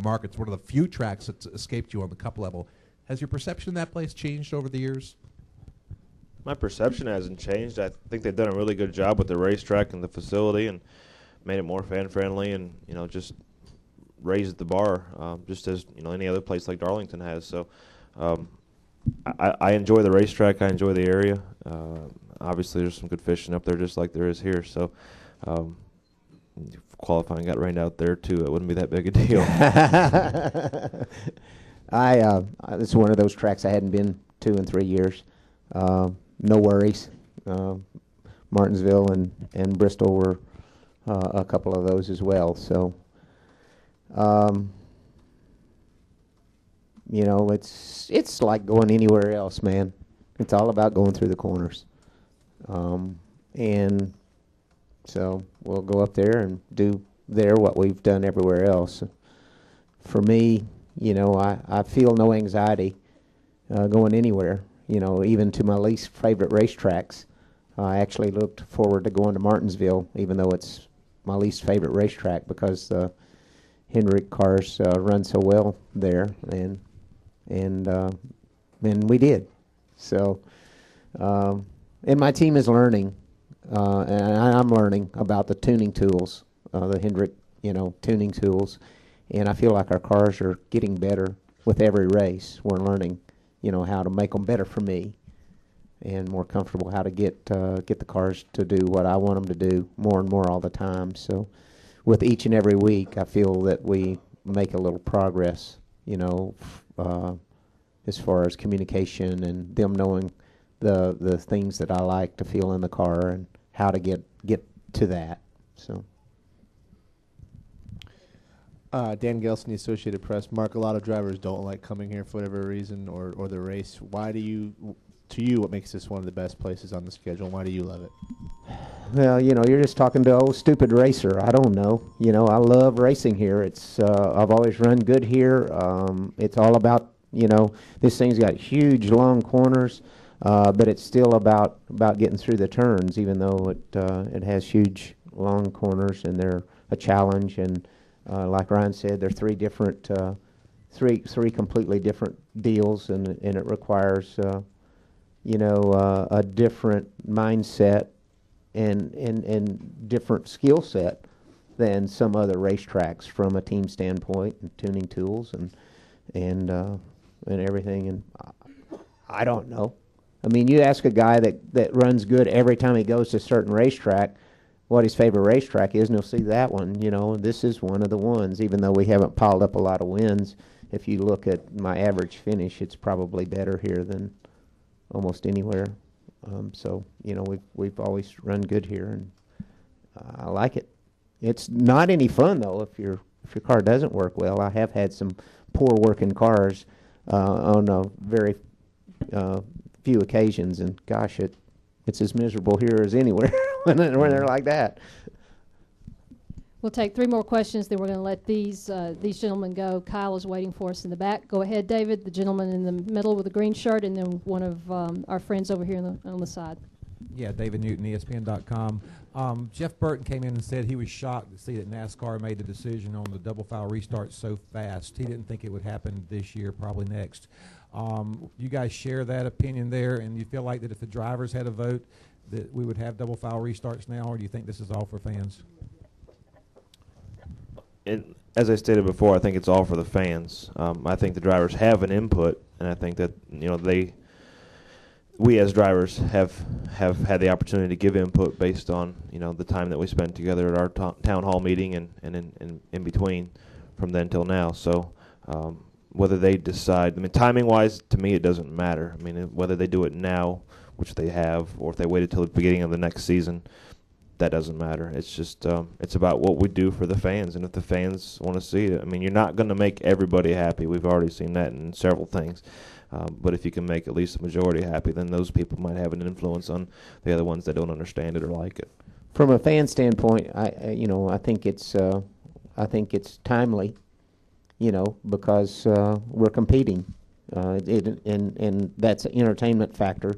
Mark, it's one of the few tracks that's escaped you on the Cup level. Has your perception of that place changed over the years? My perception hasn't changed. I think they've done a really good job with the racetrack and the facility and made it more fan-friendly and, just raised the bar, just as, any other place like Darlington has. So I enjoy the racetrack. I enjoy the area. Obviously, there's some good fishing up there just like there is here. So if qualifying got rained out there, too, it wouldn't be that big a deal. It's one of those tracks I hadn't been 2 and 3 years. No worries. Martinsville and Bristol were a couple of those as well. So, it's like going anywhere else, man. It's all about going through the corners. And so we'll go up there and do there what we've done everywhere else. For me, I feel no anxiety going anywhere, even to my least favorite racetracks. I actually looked forward to going to Martinsville, even though it's my least favorite racetrack, because the Hendrick cars run so well there, and we did. So, and my team is learning, and I'm learning about the tuning tools, the Hendrick, tuning tools, and I feel like our cars are getting better with every race. We're learning, how to make them better for me, and more comfortable, how to get the cars to do what I want them to do more and more all the time. So with each and every week, I feel that we make a little progress, as far as communication and them knowing the things that I like to feel in the car and how to get to that. So. Dan Gelson, the Associated Press. Mark, a lot of drivers don't like coming here for whatever reason or the race. Why do you, what makes this one of the best places on the schedule? Why do you love it? Well, you're just talking to an old stupid racer. I don't know. I love racing here. It's I've always run good here. It's all about, this thing's got huge, long corners, but it's still about getting through the turns, even though it has huge, long corners, and they're a challenge. And like Ryan said, they're three completely different deals, and it requires a different mindset and different skill set than some other racetracks from a team standpoint and tuning tools and everything. And I don't know. I mean, you ask a guy that runs good every time he goes to a certain racetrack what his favorite racetrack is, and he'll see that one. This is one of the ones, even though we haven't piled up a lot of wins. If you look at my average finish, it's probably better here than almost anywhere. So, we've always run good here, and I like it. It's not any fun, though, if your car doesn't work well. I have had some poor working cars on a very few occasions, and gosh, it's as miserable here as anywhere when they're like that. We'll take 3 more questions, then we're going to let these gentlemen go. Kyle is waiting for us in the back. Go ahead, David, the gentleman in the middle with the green shirt, and then one of our friends over here on the side. Yeah, David Newton, ESPN.com. Jeff Burton came in and said he was shocked to see that NASCAR made the decision on the double foul restart so fast. He didn't think it would happen this year, probably next. You guys share that opinion there, and you feel like that if the drivers had a vote that we would have double foul restarts now, or do you think this is all for fans? As I stated before, I think it's all for the fans. I think the drivers have an input, and I think that we as drivers have had the opportunity to give input based on the time that we spent together at our town hall meeting and in between from then till now. So whether they decide, timing wise, to me it doesn't matter. Whether they do it now, which they have, or if they waited till the beginning of the next season, that doesn't matter. It's just it's about what we do for the fans, and if the fans want to see it. You're not going to make everybody happy. We've already seen that in several things. But if you can make at least the majority happy, then those people might have an influence on the other ones that don't understand it or like it. From a fan standpoint, I think it's timely, because we're competing, and that's an entertainment factor.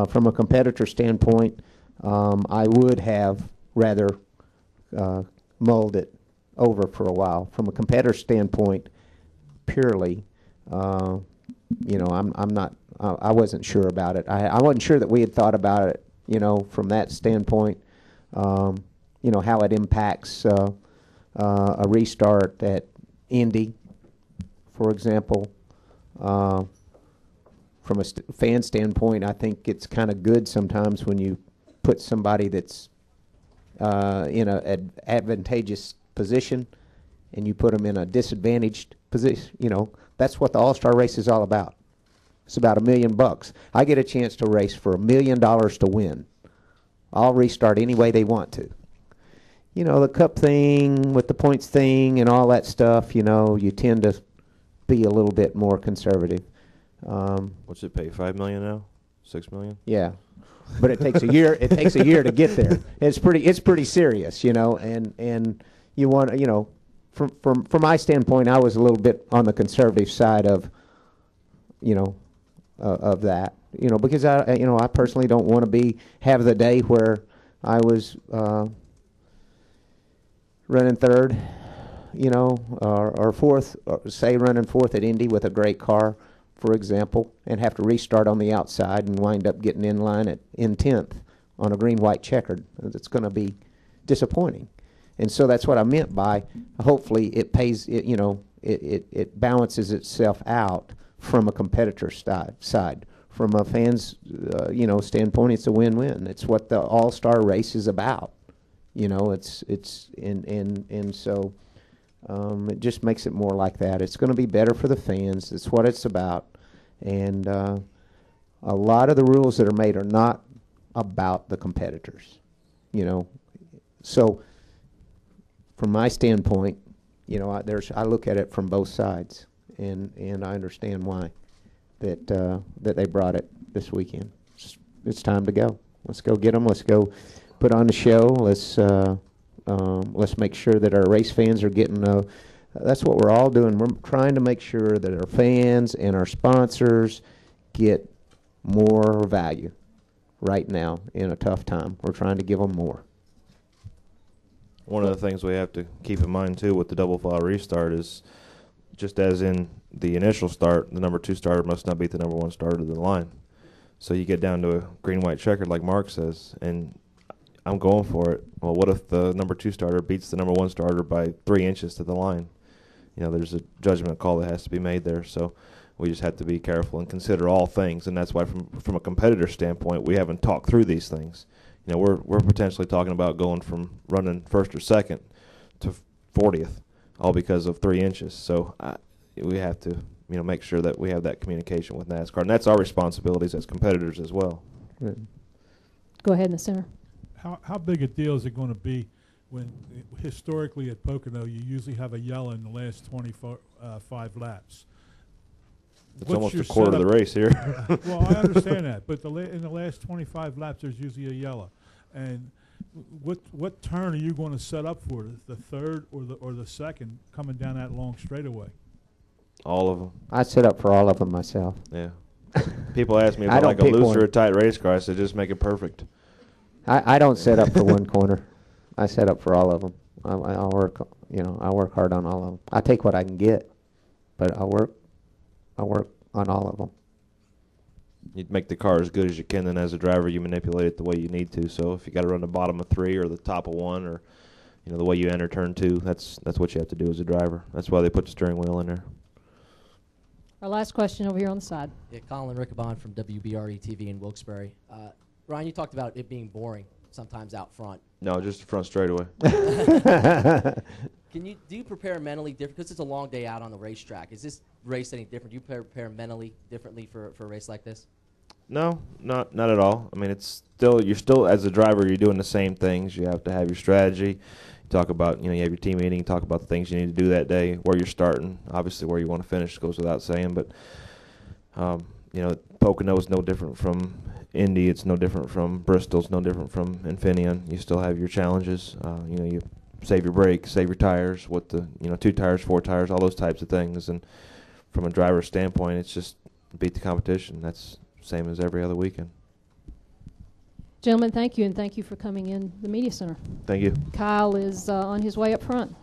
From a competitor standpoint, I would have rather mulled it over for a while. From a competitor standpoint, purely, you know, I'm not. I wasn't sure about it. I wasn't sure that we had thought about it. You know, from that standpoint, you know, how it impacts a restart at Indy, for example. From a fan standpoint, I think it's kind of good sometimes when you put somebody that's in an advantageous position and you put them in a disadvantaged position. You know, that's what the All-Star race is all about. It's about $1 million. I get a chance to race for $1 million to win. I'll restart any way they want to. You know, the cup thing with the points thing and all that stuff, you know, you tend to be a little bit more conservative. What's it pay? $5 million now? $6 million? Yeah, but it takes a year. It takes a year to get there. It's pretty serious, you know. And you want, you know, from my standpoint, I was a little bit on the conservative side of, you know, of that, you know, because I personally don't want to have the day where I was running third, you know, or fourth, or say running fourth at Indy with a great car, for example, and have to restart on the outside and wind up getting in line in 10th on a green-white checkered. It's going to be disappointing. And so that's what I meant by hopefully it pays, you know, it balances itself out from a competitor side. From a fan's, you know, standpoint, it's a win-win. It's what the All-Star race is about. You know, and so it just makes it more like that. It's going to be better for the fans. It's what it's about. And a lot of the rules that are made are not about the competitors, you know. So from my standpoint, you know, I look at it from both sides, and I understand why that they brought it this weekend. It's time to go. Let's go get them. Let's go put on the show. Let's make sure that our race fans are getting. That's what we're all doing. We're trying to make sure that our fans and our sponsors get more value right now in a tough time. We're trying to give them more. One of the things we have to keep in mind, too, with the double file restart is just as in the initial start, the number 2 starter must not beat the number 1 starter to the line. So you get down to a green-white checkered, like Mark says, and I'm going for it. Well, what if the number 2 starter beats the number 1 starter by 3 inches to the line? You know, there's a judgment call that has to be made there. So we just have to be careful and consider all things, and that's why from a competitor standpoint, we haven't talked through these things. You know, we're potentially talking about going from running first or second to 40th, all because of 3 inches. So we have to, you know, make sure that we have that communication with NASCAR, and that's our responsibilities as competitors as well. Right. Go ahead in the center. How big a deal is it going to be when historically at Pocono you usually have a yellow in the last 25 laps? It's What's almost your a quarter of the setup? race here. Well, I understand that, but in the last 25 laps there's usually a yellow. And what turn are you going to set up for? The third or the second coming down that long straightaway? All of them. I set up for all of them myself. Yeah. People ask me I about don't like a pick loose one. or a tight race car. I said just make it perfect. I don't set up for one corner. I set up for all of them. I'll work, you know, I work hard on all of them. I take what I can get, but I work on all of them. You'd make the car as good as you can, and as a driver, you manipulate it the way you need to. So if you got to run the bottom of 3 or the top of 1, or you know the way you enter turn 2, that's what you have to do as a driver. That's why they put the steering wheel in there. Our last question over here on the side. Yeah, Colin Riccabon from WBRE TV in Wilkes-Barre. Ryan, you talked about it being boring sometimes out front. No, just the front straightaway. Do you prepare mentally different? Because it's a long day out on the racetrack. Is this race any different? Do you prepare mentally differently for a race like this? No, not at all. I mean, you're still as a driver, you're doing the same things. You have to have your strategy. You talk about, you have your team meeting. You talk about the things you need to do that day, where you're starting. Obviously, where you want to finish goes without saying. But Pocono is no different from Indy. It's no different from Bristol. It's no different from Infineon. You still have your challenges. You save your brakes, save your tires, 2 tires, 4 tires, all those types of things. And from a driver's standpoint, it's just beat the competition. That's the same as every other weekend. Gentlemen, thank you, and thank you for coming in the Media Center. Thank you. Kyle is on his way up front.